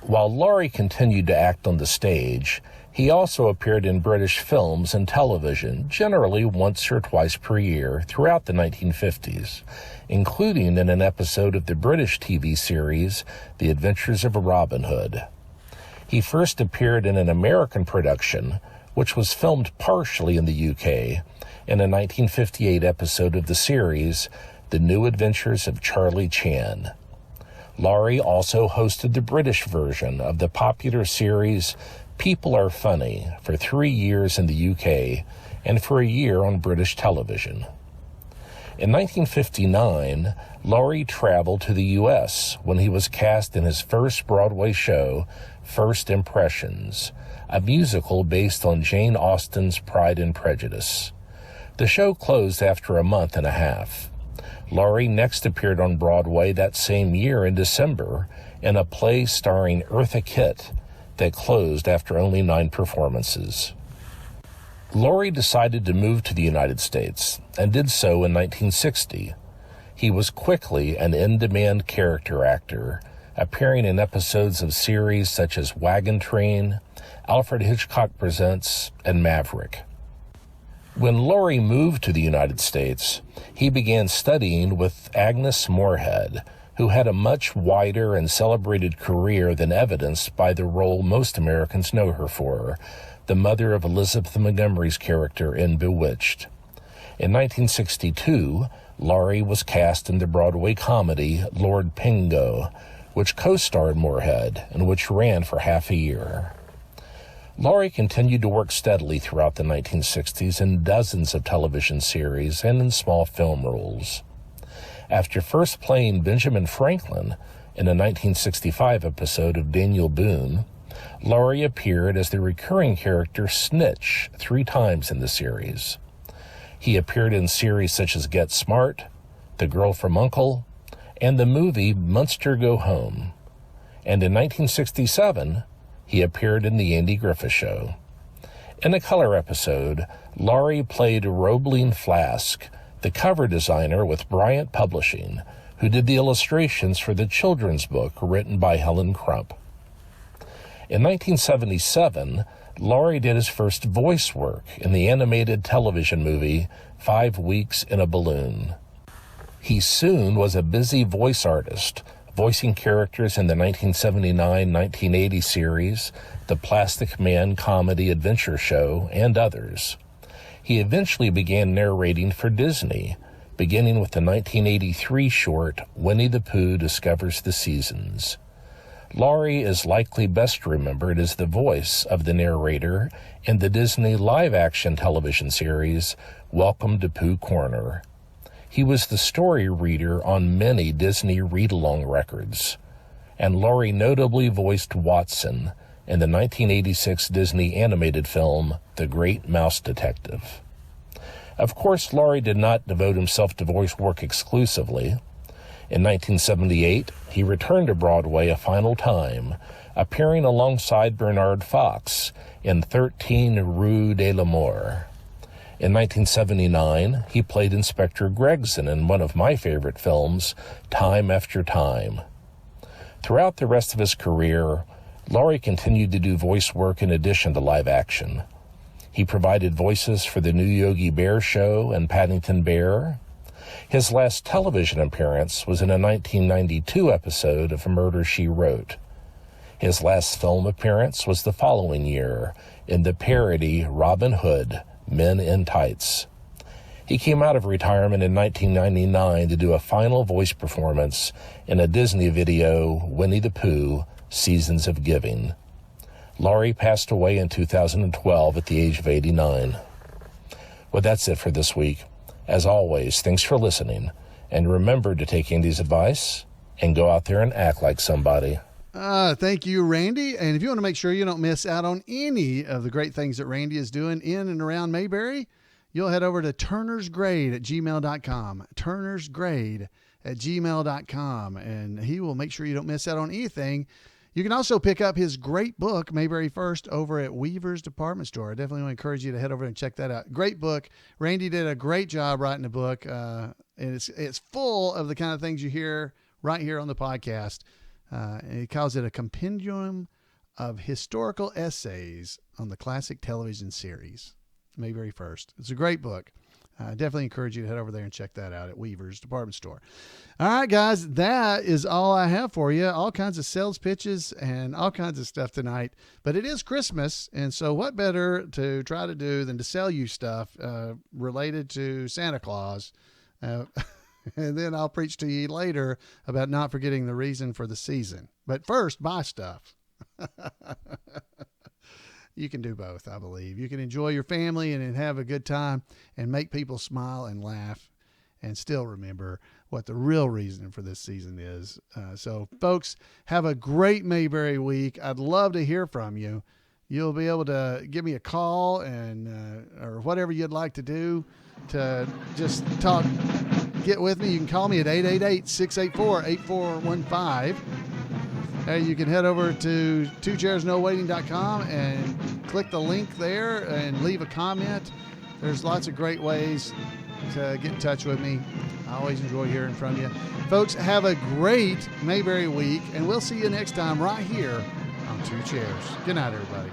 While Laurie continued to act on the stage, he also appeared in British films and television, generally once or twice per year throughout the 1950s, including in an episode of the British TV series The Adventures of Robin Hood. He first appeared in an American production, which was filmed partially in the UK, in a 1958 episode of the series, The New Adventures of Charlie Chan. Laurie also hosted the British version of the popular series People Are Funny for 3 years in the UK and for a year on British television. In 1959, Laurie traveled to the U.S. when he was cast in his first Broadway show, First Impressions, a musical based on Jane Austen's Pride and Prejudice. The show closed after a month and a half. Laurie next appeared on Broadway that same year in December in a play starring Eartha Kitt that closed after only 9 performances. Laurie decided to move to the United States and did so in 1960. He was quickly an in-demand character actor, appearing in episodes of series such as Wagon Train, Alfred Hitchcock Presents, and Maverick. When Laurie moved to the United States, he began studying with Agnes Moorehead, who had a much wider and celebrated career than evidenced by the role most Americans know her for, the mother of Elizabeth Montgomery's character in Bewitched. In 1962, Laurie was cast in the Broadway comedy Lord Pingo, which co-starred Moorehead and which ran for half a year. Laurie continued to work steadily throughout the 1960s in dozens of television series and in small film roles. After first playing Benjamin Franklin in a 1965 episode of Daniel Boone, Laurie appeared as the recurring character Snitch 3 times in the series. He appeared in series such as Get Smart, The Girl from U.N.C.L.E., and the movie Munster Go Home. And in 1967, he appeared in The Andy Griffith Show. In a color episode, Laurie played Roebling Flask, the cover designer with Bryant Publishing, who did the illustrations for the children's book written by Helen Crump. In 1977, Laurie did his first voice work in the animated television movie 5 Weeks in a Balloon. He soon was a busy voice artist, voicing characters in the 1979-1980 series, The Plastic Man Comedy Adventure Show, and others. He eventually began narrating for Disney, beginning with the 1983 short Winnie the Pooh Discovers the Seasons. Laurie is likely best remembered as the voice of the narrator in the Disney live-action television series Welcome to Pooh Corner. He was the story reader on many Disney read-along records, and Laurie notably voiced Watson in the 1986 Disney animated film The Great Mouse Detective. Of course, Laurie did not devote himself to voice work exclusively. In 1978, he returned to Broadway a final time, appearing alongside Bernard Fox in 13 Rue de l'Amour. In 1979, he played Inspector Gregson in one of my favorite films, Time After Time. Throughout the rest of his career, Laurie continued to do voice work in addition to live action. He provided voices for the new Yogi Bear show and Paddington Bear. His last television appearance was in a 1992 episode of Murder, She Wrote. His last film appearance was the following year in the parody Robin Hood, Men in Tights. He came out of retirement in 1999 to do a final voice performance in a Disney video, Winnie the Pooh, Seasons of Giving. Laurie passed away in 2012 at the age of 89. Well, that's it for this week. As always, thanks for listening, and remember to take Andy's advice and go out there and act like somebody. Thank you, Randy. And if you want to make sure you don't miss out on any of the great things that Randy is doing in and around Mayberry, you'll head over to turnersgrade@gmail.com, turnersgrade@gmail.com, and he will make sure you don't miss out on anything. You can also pick up his great book, Mayberry First, over at Weaver's Department Store. I definitely want to encourage you to head over and check that out. Great book. Randy did a great job writing the book, and it's full of the kind of things you hear right here on the podcast. And he calls it a compendium of historical essays on the classic television series, Mayberry First. It's a great book. I definitely encourage you to head over there and check that out at Weaver's Department Store. All right, guys, that is all I have for you. All kinds of sales pitches and all kinds of stuff tonight. But it is Christmas, and so what better to try to do than to sell you stuff related to Santa Claus? And then I'll preach to you later about not forgetting the reason for the season. But first, buy stuff. You can do both, I believe. You can enjoy your family and have a good time and make people smile and laugh and still remember what the real reason for this season is. So, folks, have a great Mayberry week. I'd love to hear from you. You'll be able to give me a call and or whatever you'd like to do to just talk. Get with me. You can call me at 888-684-8415. You can head over to twochairsnowaiting.com and click the link there and leave a comment. There's lots of great ways to get in touch with me. I always enjoy hearing from you. Folks, have a great Mayberry week, and we'll see you next time right here on Two Chairs. Good night, everybody.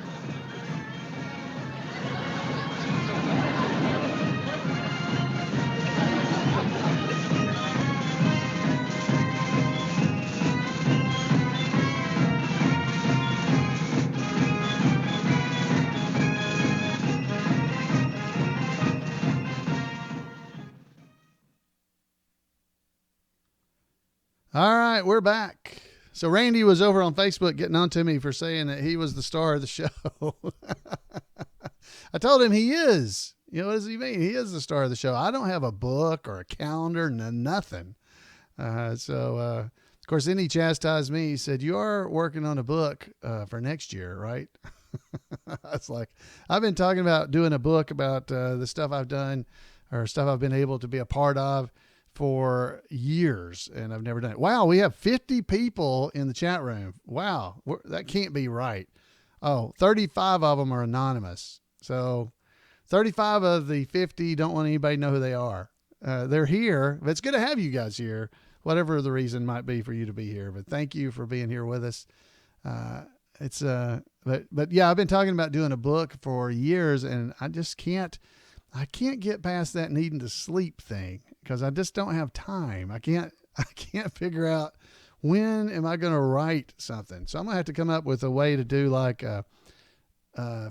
All right, we're back. So Randy was over on Facebook getting on to me for saying that he was the star of the show. I told him he is. You know, what does he mean? He is the star of the show. I don't have a book or a calendar, nothing. Of course, then he chastised me. He said, "You are working on a book for next year, right?" I was like, I've been talking about doing a book about the stuff I've done or stuff I've been able to be a part of for years, and I've never done it. Wow, we have 50 people in the chat room. Wow, that can't be right. Oh, 35 of them are anonymous. So 35 of the 50 don't want anybody to know who they are. They're here, but it's good to have you guys here, whatever the reason might be for you to be here. But thank you for being here with us. it's but yeah, I've been talking about doing a book for years, and I can't get past that needing to sleep thing because I just don't have time. I can't figure out when am I going to write something. So I'm gonna have to come up with a way to do like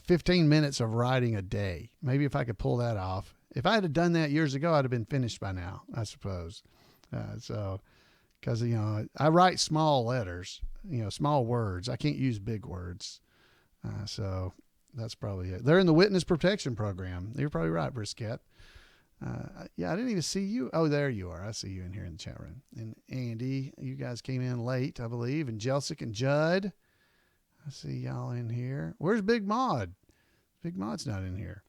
15 minutes of writing a day. Maybe if I could pull that off. If I had done that years ago, I'd have been finished by now, I suppose. Because, I write small letters, small words. I can't use big words. So that's probably it. They're in the witness protection program. You're probably right, Brisket. Yeah, I didn't even see you. Oh, there you are. I see you in here in the chat room. And Andy, you guys came in late, I believe. And Jelsic and Judd. I see y'all in here. Where's Big Maud? Big Maud's not in here.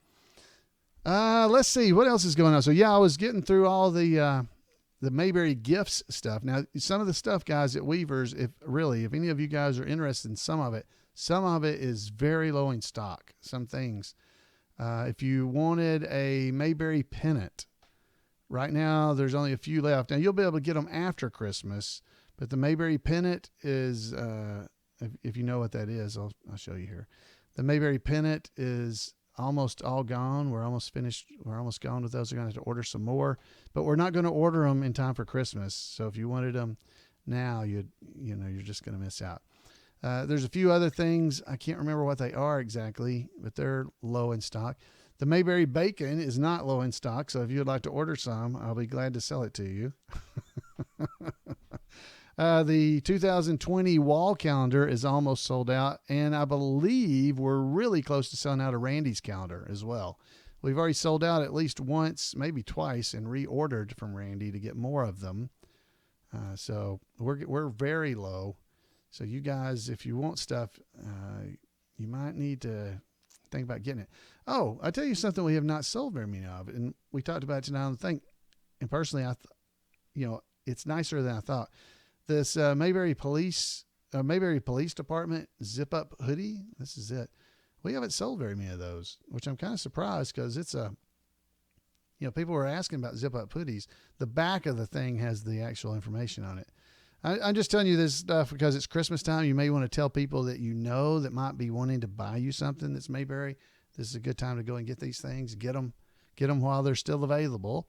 Let's see. What else is going on? So, yeah, I was getting through all the Mayberry Gifts stuff. Now, some of the stuff, guys, at Weaver's, if any of you guys are interested in some of it is very low in stock. Some things. If you wanted a Mayberry pennant, right now there's only a few left. Now, you'll be able to get them after Christmas, but the Mayberry pennant is, if you know what that is, I'll show you here. The Mayberry pennant is almost all gone. We're almost finished. We're almost gone with those. We're going to have to order some more, but we're not going to order them in time for Christmas. So if you wanted them now, you're just going to miss out. There's a few other things. I can't remember what they are exactly, but they're low in stock. The Mayberry bacon is not low in stock. So if you'd like to order some, I'll be glad to sell it to you. The 2020 wall calendar is almost sold out, and I believe we're really close to selling out a Randy's calendar as well. We've already sold out at least once, maybe twice, and reordered from Randy to get more of them. So we're very low. So you guys, if you want stuff, you might need to think about getting it. Oh, I tell you something we have not sold very many of, and we talked about it tonight on the thing. And personally, it's nicer than I thought. This Mayberry Police Department zip-up hoodie, this is it. We haven't sold very many of those, which I'm kind of surprised because it's people were asking about zip-up hoodies. The back of the thing has the actual information on it. I'm just telling you this stuff because it's Christmas time. You may want to tell people that that might be wanting to buy you something that's Mayberry. This is a good time to go and get these things. Get them while they're still available.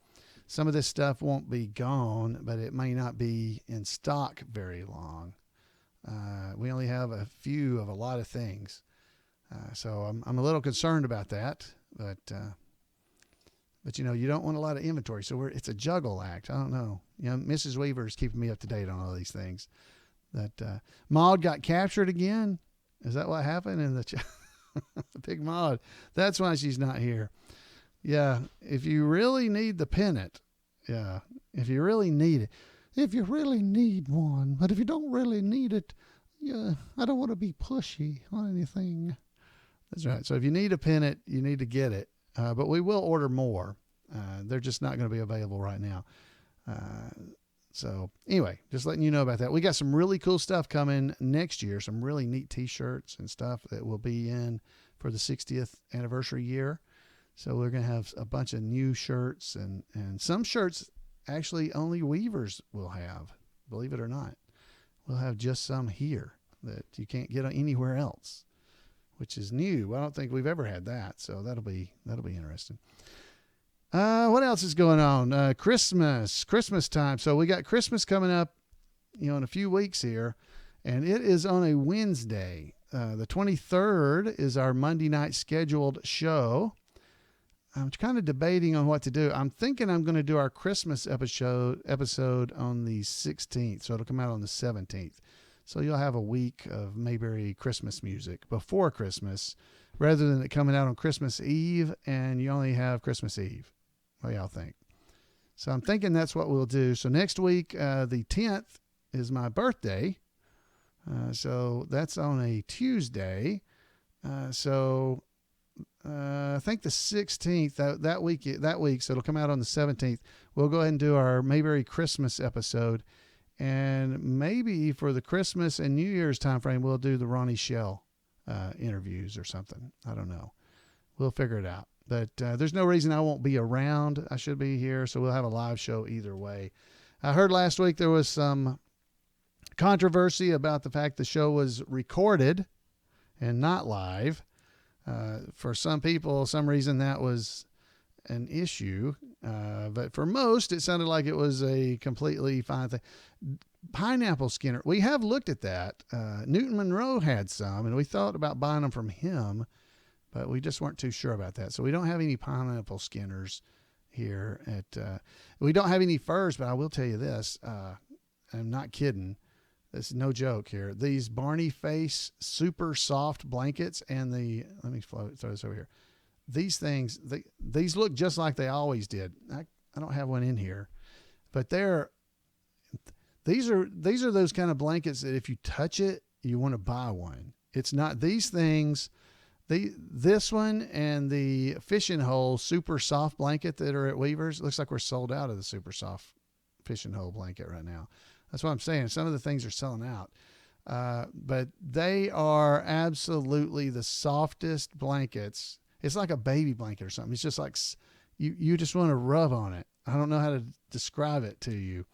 Some of this stuff won't be gone, but it may not be in stock very long. We only have a few of a lot of things. So I'm a little concerned about that, but you don't want a lot of inventory. So it's a juggle act. I don't know. Mrs. Weaver is keeping me up to date on all these things. That Maud got captured again. Is that what happened in the Big Maud? That's why she's not here. Yeah, if you really need the pennant, if you really need it, if you really need one, but if you don't really need it, I don't want to be pushy on anything. That's right. So if you need a pennant, you need to get it, but we will order more. They're just not going to be available right now. So anyway, just letting you know about that. We got some really cool stuff coming next year, some really neat t-shirts and stuff that will be in for the 60th anniversary year. So we're going to have a bunch of new shirts and some shirts actually only Weavers will have, believe it or not. We'll have just some here that you can't get anywhere else, which is new. I don't think we've ever had that. So that'll be interesting. What else is going on? Christmas time. So we got Christmas coming up, in a few weeks here, and it is on a Wednesday. The 23rd is our Monday night scheduled show. I'm kind of debating on what to do. I'm thinking I'm going to do our Christmas episode on the 16th. So it'll come out on the 17th. So you'll have a week of Mayberry Christmas music before Christmas rather than it coming out on Christmas Eve and you only have Christmas Eve. What do y'all think? So I'm thinking that's what we'll do. So next week, the 10th is my birthday. So that's on a Tuesday. I think the 16th, that week, so it'll come out on the 17th. We'll go ahead and do our Mayberry Christmas episode. And maybe for the Christmas and New Year's time frame, we'll do the Ronnie Shell interviews or something. I don't know. We'll figure it out. But there's no reason I won't be around. I should be here, so we'll have a live show either way. I heard last week there was some controversy about the fact the show was recorded. and not live. For some people, some reason that was an issue, but for most, it sounded like it was a completely fine thing. Pineapple Skinner, we have looked at that. Newton Monroe had some, and we thought about buying them from him, but we just weren't too sure about that. So we don't have any Pineapple Skinners here we don't have any furs, but I will tell you this, I'm not kidding. This is no joke here. These Barney Face super soft blankets and let me throw this over here. These things, these look just like they always did. I don't have one in here, but these are those kind of blankets that if you touch it, you want to buy one. It's not these things. This one and the fishing hole super soft blanket that are at Weaver's, looks like we're sold out of the super soft fishing hole blanket right now. That's what I'm saying. Some of the things are selling out. But they are absolutely the softest blankets. It's like a baby blanket or something. It's just like you just want to rub on it. I don't know how to describe it to you.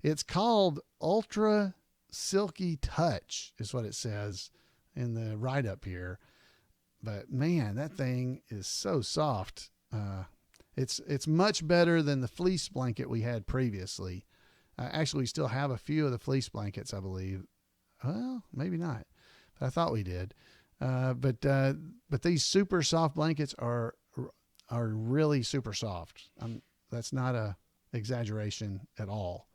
It's called Ultra Silky Touch is what it says in the write-up here. But man, that thing is so soft. It's much better than the fleece blanket we had previously. Actually, we still have a few of the fleece blankets, I believe. Well, maybe not, but I thought we did. But these super soft blankets are really super soft. That's not a exaggeration at all.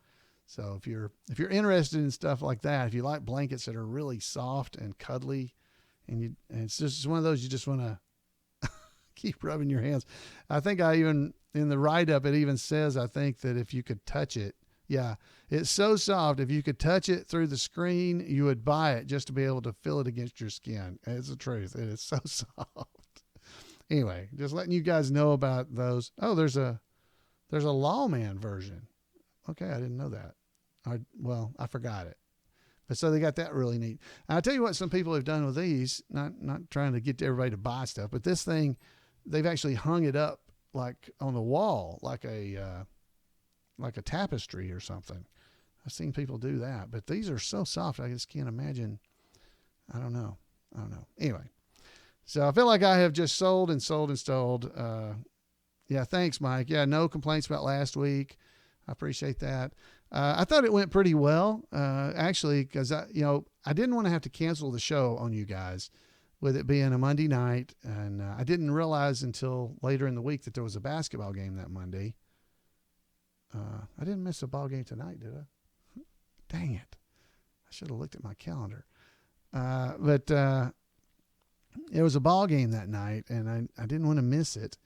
So if you're interested in stuff like that, if you like blankets that are really soft and cuddly, and it's just one of those you just want to keep rubbing your hands. I think in the write-up, it even says, I think, that if you could touch it, yeah, it's so soft. If you could touch it through the screen, you would buy it just to be able to feel it against your skin. It's the truth. It is so soft. Anyway, just letting you guys know about those. Oh, there's a Lawman version. Okay, I didn't know that. I forgot it. But so they got that really neat. And I'll tell you what some people have done with these, not trying to get everybody to buy stuff, but this thing, they've actually hung it up like on the wall, like a tapestry or something. I've seen people do that, but these are so soft. I just can't imagine. I don't know. Anyway, so I feel like I have just sold. Yeah. Thanks, Mike. Yeah. No complaints about last week. I appreciate that. I thought it went pretty well, actually, because I didn't want to have to cancel the show on you guys with it being a Monday night. And I didn't realize until later in the week that there was a basketball game that Monday. I didn't miss a ball game tonight, did I? Dang it. I should have looked at my calendar. But it was a ball game that night, and I didn't want to miss it.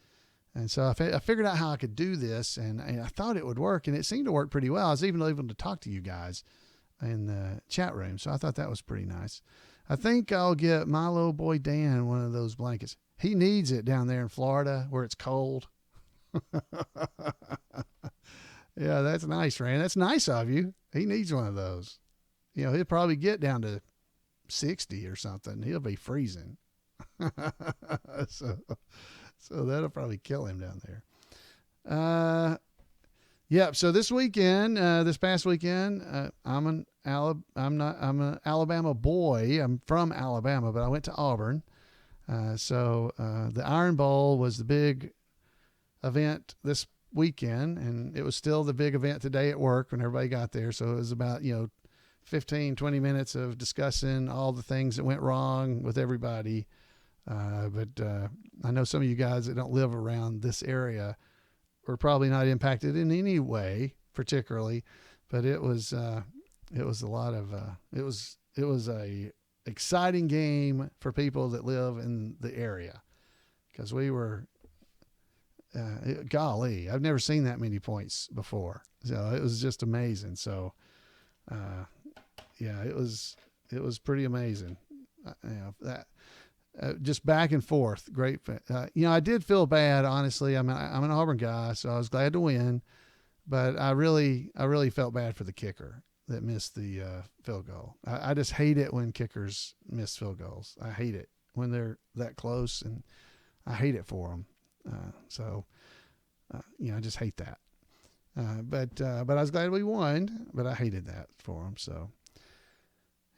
And so I figured out how I could do this, and I thought it would work, and it seemed to work pretty well. I was even able to talk to you guys in the chat room, so I thought that was pretty nice. I think I'll get Milo Boy Dan one of those blankets. He needs it down there in Florida where it's cold. Yeah, that's nice, Rand. That's nice of you. He needs one of those. He'll probably get down to 60 or something. He'll be freezing. So that'll probably kill him down there. Yep. So this past weekend, I'm an Alabama boy. I'm from Alabama, but I went to Auburn. So the Iron Bowl was the big event this weekend, and it was still the big event today at work when everybody got there. So it was about, 15, 20 minutes of discussing all the things that went wrong with everybody. But I know some of you guys that don't live around this area were probably not impacted in any way, particularly, but it was a lot of, it was a exciting game for people that live in the area, because we were, golly, I've never seen that many points before. So it was just amazing. So, yeah, it was pretty amazing. Just back and forth. Great. I did feel bad, honestly. I'm an Auburn guy, so I was glad to win, but I really felt bad for the kicker that missed the field goal. I just hate it when kickers miss field goals. I hate it when they're that close, and I hate it for them. I just hate that. But I was glad we won, but I hated that for them. So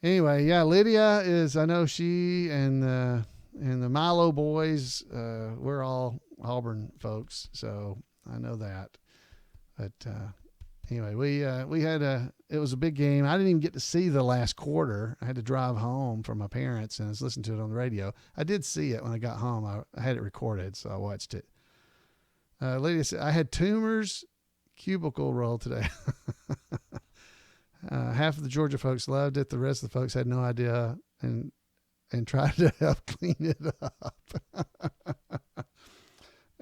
Anyway, yeah, Lydia is, I know she and the Milo boys, we're all Auburn folks, so I know that. But anyway, we had it was a big game. I didn't even get to see the last quarter. I had to drive home from my parents and I was listening to it on the radio. I did see it when I got home. I had it recorded, so I watched it. Lydia said, I had tumors cubicle roll today. Half of the Georgia folks loved it. The rest of the folks had no idea and tried to help clean it up.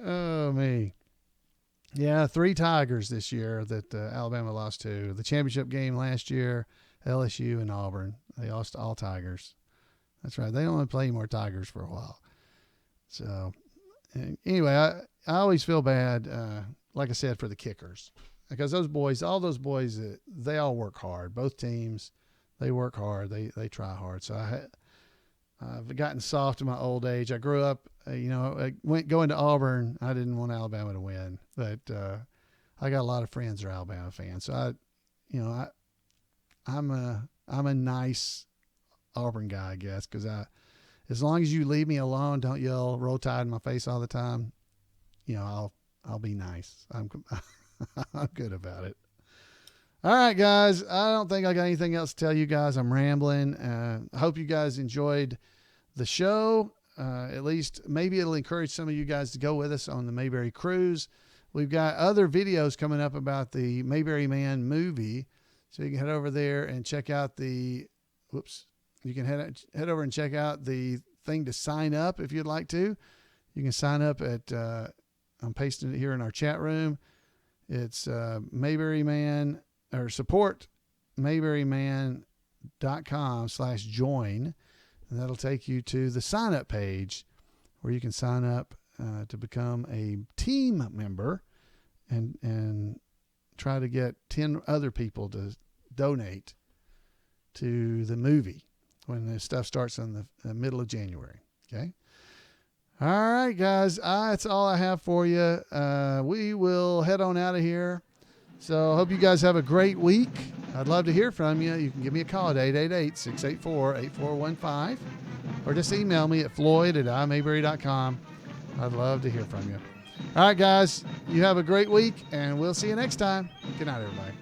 Oh, me. Yeah, 3 Tigers this year that Alabama lost to. The championship game last year, LSU and Auburn. They lost to all Tigers. That's right. They don't want to play any more Tigers for a while. So, anyway, I always feel bad, like I said, for the kickers. Because those boys, all those boys, they all work hard. Both teams, they work hard. They try hard. So I've gotten soft in my old age. I grew up, going to Auburn. I didn't want Alabama to win, but I got a lot of friends who are Alabama fans. So I'm a nice Auburn guy, I guess, because as long as you leave me alone, don't yell "Roll Tide" in my face all the time, I'll be nice. I'm good about it. All right, guys. I don't think I got anything else to tell you guys. I'm rambling. I hope you guys enjoyed the show. At least maybe it'll encourage some of you guys to go with us on the Mayberry cruise. We've got other videos coming up about the Mayberry Man movie. So you can head over there and check out you can head over and check out the thing to sign up if you'd like to. You can sign up at, I'm pasting it here in our chat room. It's Mayberry Man, or support mayberryman.com/join. And that'll take you to the sign up page where you can sign up to become a team member and try to get 10 other people to donate to the movie when the stuff starts in the middle of January. Okay. All right, guys. That's all I have for you. We will head on out of here. So I hope you guys have a great week. I'd love to hear from you. You can give me a call at 888-684-8415 or just email me at floyd@imayberry.com. I'd love to hear from you. All right, guys. You have a great week, and we'll see you next time. Good night, everybody.